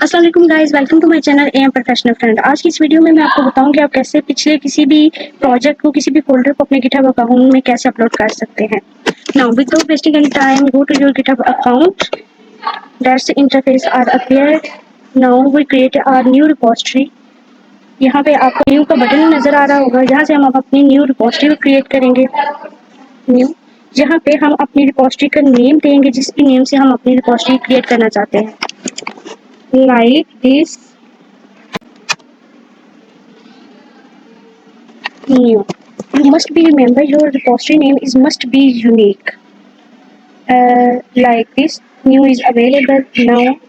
अस्सलाम वालेकुम guys, welcome to my channel M professional friend. आज की इस वीडियो में मैं आपको बताऊंगी आप कैसे पिछले किसी भी प्रोजेक्ट को, किसी भी फोल्डर को अपने GitHub अकाउंट में कैसे अपलोड कर सकते हैं। Now without wasting any time, go to your GitHub account. That's the interface are appeared. Now we create our new repository. यहाँ पे आपको न्यू का बटन नजर आ रहा होगा, यहाँ से हम अपनी न्यू रिपोजिटरी को क्रिएट करेंगे। न्यू, यहाँ पे हम अपनी रिपोजिटरी का नेम देंगे, जिस भी नेम से हम अपनी रिपोजिटरी क्रिएट करना चाहते हैं, like this new. You must be remember your repository name is must be unique. Like this new is available now.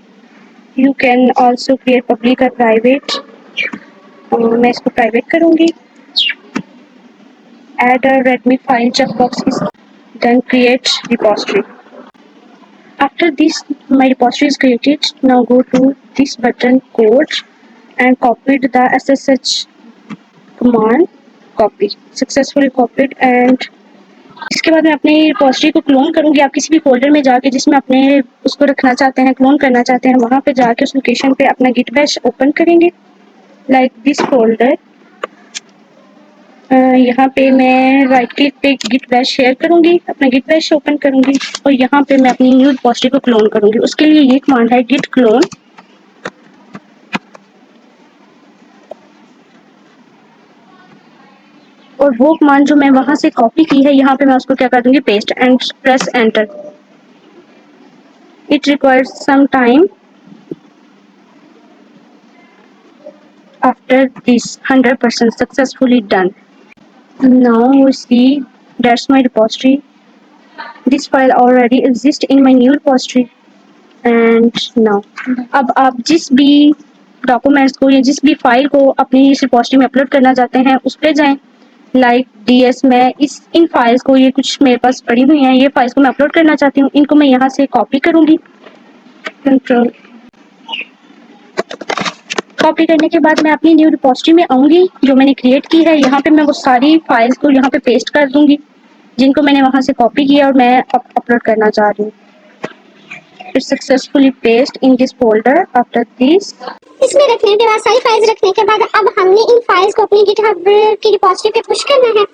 You can also create public or private. मैं इसको private करूँगी. Add a readme file checkbox is done. Create repository. After this, my repository is created. Now go to this button code and copy the SSH command. Copy successfully copied. And इसके बाद मैं अपनी repository को clone करूंगी। आप किसी भी folder में जाके जिसमें अपने उसको रखना चाहते हैं, क्लोन करना चाहते हैं, वहां पे जाके उस लोकेशन पे अपना गिट बैश ओपन करेंगे, लाइक दिस फोल्डर। यहाँ पे मैं राइट क्लिक पे गिट बैश शेयर करूंगी, अपना गिट बैश ओपन करूंगी और यहाँ पे मैं अपनी न्यू रिपोजिटरी को क्लोन करूंगी। उसके लिए ये कमांड है गिट क्लोन। और वो कमांड जो मैं वहां से कॉपी की है, यहाँ पे मैं उसको क्या कर दूंगी, paste and press enter. It requires some time. After this 100% successfully done. Now we see that's my repository. This file already exists in my new repository. And now अब आप जिस भी डॉक्यूमेंट्स को या जिस भी फाइल को अपनी इस रिपोजिटरी में अपलोड करना चाहते हैं उस पर जाएं। लाइक DS में इन फाइल्स को, ये कुछ मेरे पास पड़ी हुई हैं, ये फाइल्स को मैं अपलोड करना चाहती हूँ, इनको मैं यहाँ से कॉपी करूँगी। कंट्रोल कॉपी करने के बाद मैं अपनी न्यू रिपोजिटरी में आऊँगी जो मैंने क्रिएट की है। यहाँ पे मैं वो सारी फाइल्स को यहाँ पे पेस्ट कर दूँगी जिनको मैंने वहाँ से कॉपी किया और मैं अपलोड करना चाह रही हूँ। It's successfully pasted in this folder. After this, इसमें रखने के बाद, सारी फाइल्स रखने के बाद, अब हमने इन फाइल्स को अपनी GitHub की रिपोजिटरी पे पुश करना है।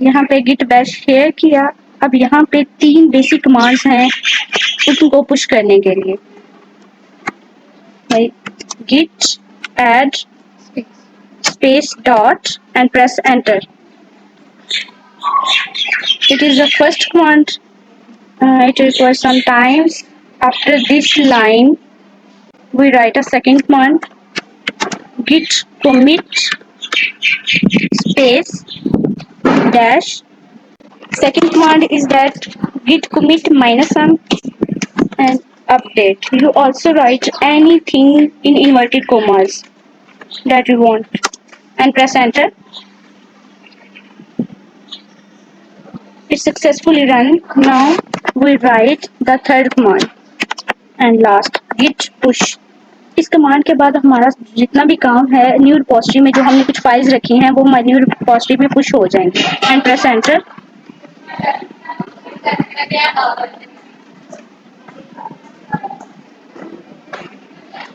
यहाँ पे git bash शेयर किया। अब यहाँ पे 3 बेसिक कमांड्स हैं उनको पुश करने के लिए, git add space dot and press enter. It is the first command. It requires some time. After this line, we write a second command, git commit space dash. Second command is that git commit -m and update. You also write anything in inverted commas that you want and press enter. It's successfully run. Now we write the third command and last git push. इस command के बाद हमारा जितना भी काम है new repository में, जो हमने कुछ फाइल्स रखी हैं, वो हमारी न्यू रिपोजिटरी में पुश हो जाएंगे एंड प्रेस एंटर।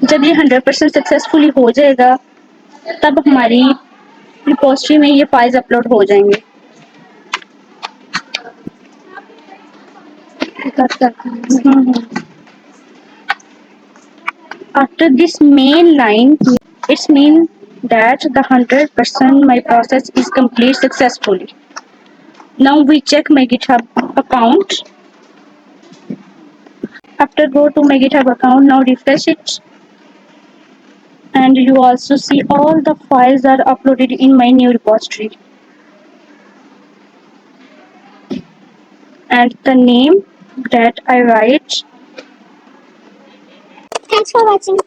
जब ये 100% सक्सेसफुली हो जाएगा तब हमारी रिपोजिटरी में ये फाइल्स अपलोड हो जाएंगे। After this main line, it's mean that the 100% my process is complete successfully. Now we check my GitHub account. After go to my GitHub account, now refresh it. And you also see all the files are uploaded in my new repository. And the name that I write. Thanks for watching.